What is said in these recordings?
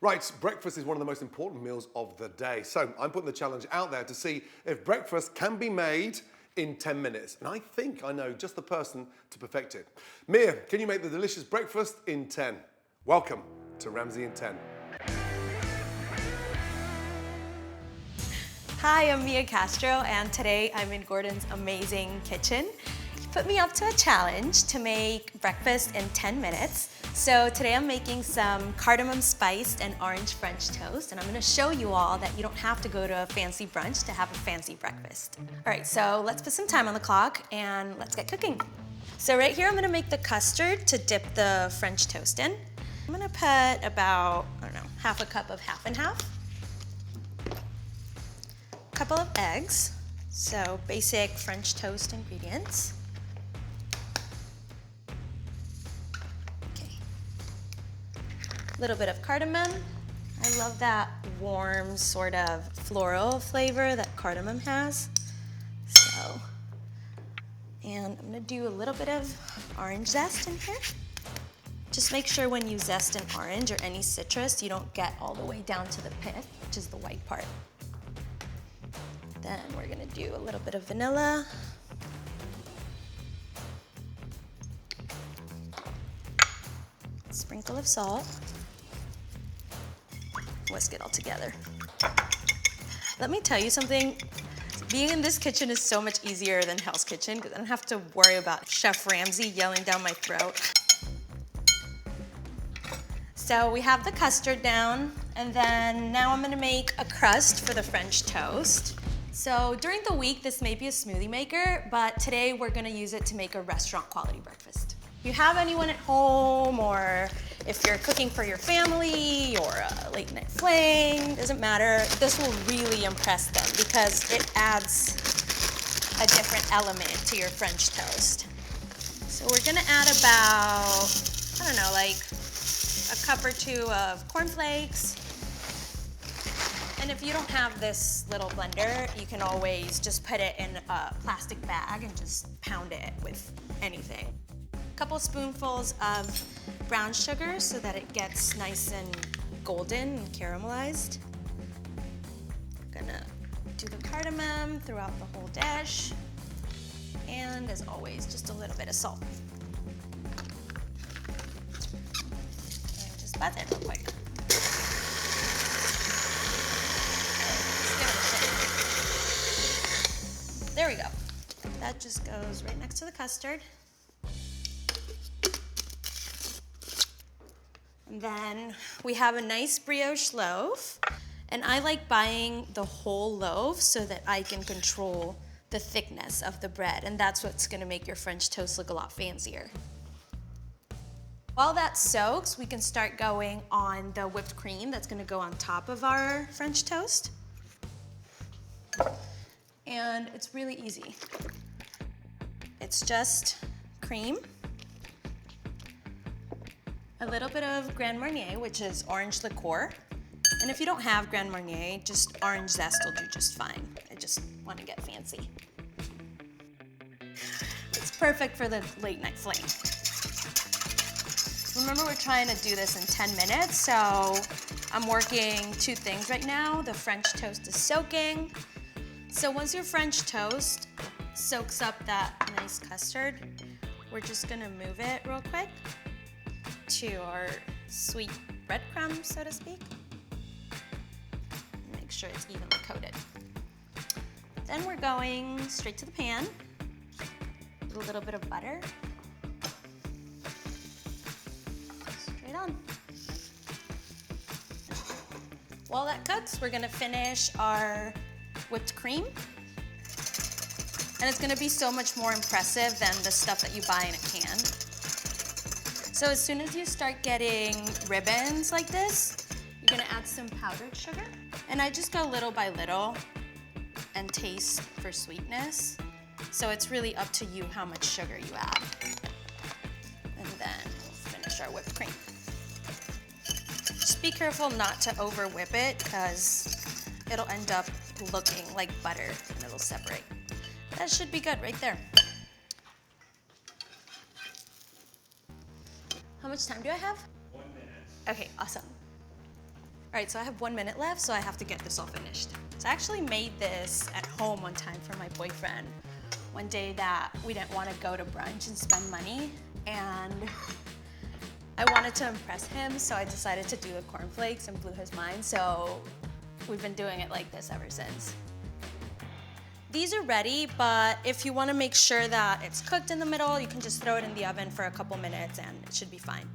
Right, breakfast is one of the most important meals of the day. So I'm putting the challenge out there to see if breakfast can be made in 10 minutes. And I think I know just the person to perfect it. Mia, can you make the delicious breakfast in 10? Welcome to Ramsay in 10. Hi, I'm Mia Castro, and today I'm in Gordon's amazing kitchen. He put me up to a challenge to make breakfast in 10 minutes. So today I'm making some cardamom-spiced and orange French toast, and I'm gonna show you all that you don't have to go to a fancy brunch to have a fancy breakfast. All right, so let's put some time on the clock and let's get cooking. So right here I'm gonna make the custard to dip the French toast in. I'm gonna put about, I don't know, half a cup of half and half. Couple of eggs, so basic French toast ingredients. Okay, a little bit of cardamom. I love that warm sort of floral flavor that cardamom has. So, and I'm gonna do a little bit of orange zest in here. Just make sure when you zest an orange or any citrus, you don't get all the way down to the pith, which is the white part. Then we're gonna do a little bit of vanilla. Sprinkle of salt. Whisk it all together. Let me tell you something. Being in this kitchen is so much easier than Hell's Kitchen because I don't have to worry about Chef Ramsay yelling down my throat. So we have the custard down, and then now I'm gonna make a crust for the French toast. So during the week, this may be a smoothie maker, but today we're gonna use it to make a restaurant quality breakfast. If you have anyone at home, or if you're cooking for your family, or a late night fling, doesn't matter, this will really impress them because it adds a different element to your French toast. So we're gonna add about, I don't know, like a cup or two of cornflakes. And if you don't have this little blender, you can always just put it in a plastic bag and just pound it with anything. A couple spoonfuls of brown sugar so that it gets nice and golden and caramelized. I'm gonna do the cardamom throughout the whole dish. And as always, just a little bit of salt. And just buzz it real quick. There we go. That just goes right next to the custard. And then we have a nice brioche loaf. And I like buying the whole loaf so that I can control the thickness of the bread. And that's what's gonna make your French toast look a lot fancier. While that soaks, we can start going on the whipped cream that's gonna go on top of our French toast. And it's really easy. It's just cream, a little bit of Grand Marnier, which is orange liqueur. And if you don't have Grand Marnier, just orange zest will do just fine. I just want to get fancy. It's perfect for the late night fling. Remember, we're trying to do this in 10 minutes, so I'm working two things right now. The French toast is soaking. So once your French toast soaks up that nice custard, we're just gonna move it real quick to our sweet breadcrumbs, so to speak. Make sure it's evenly coated. Then we're going straight to the pan with a little bit of butter. Straight on. While that cooks, we're gonna finish our whipped cream. And it's gonna be so much more impressive than the stuff that you buy in a can. So as soon as you start getting ribbons like this, you're gonna add some powdered sugar. And I just go little by little and taste for sweetness. So it's really up to you how much sugar you add. And then we'll finish our whipped cream. Just be careful not to over whip it because it'll end up looking like butter and it'll separate. That should be good right there. How much time do I have? 1 minute. Okay, awesome. All right, so I have 1 minute left, so I have to get this all finished. So I actually made this at home one time for my boyfriend. One day that we didn't want to go to brunch and spend money, and I wanted to impress him, so I decided to do the cornflakes and blew his mind, so we've been doing it like this ever since. These are ready, but if you want to make sure that it's cooked in the middle, you can just throw it in the oven for a couple minutes and it should be fine.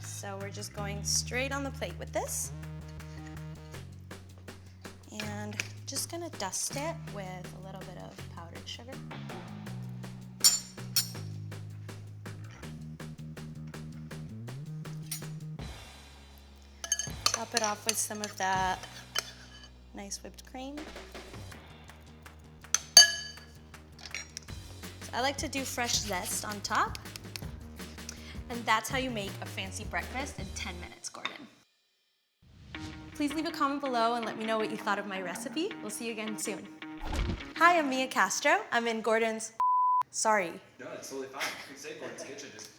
So we're just going straight on the plate with this. And just gonna dust it with a little bit of powdered sugar. Top it off with some of that nice whipped cream. So I like to do fresh zest on top. And that's how you make a fancy breakfast in 10 minutes, Gordon. Please leave a comment below and let me know what you thought of my recipe. We'll see you again soon. Hi, I'm Mia Castro. I'm in Gordon's... Sorry. No, it's totally fine. You can say Gordon's Kitchen, just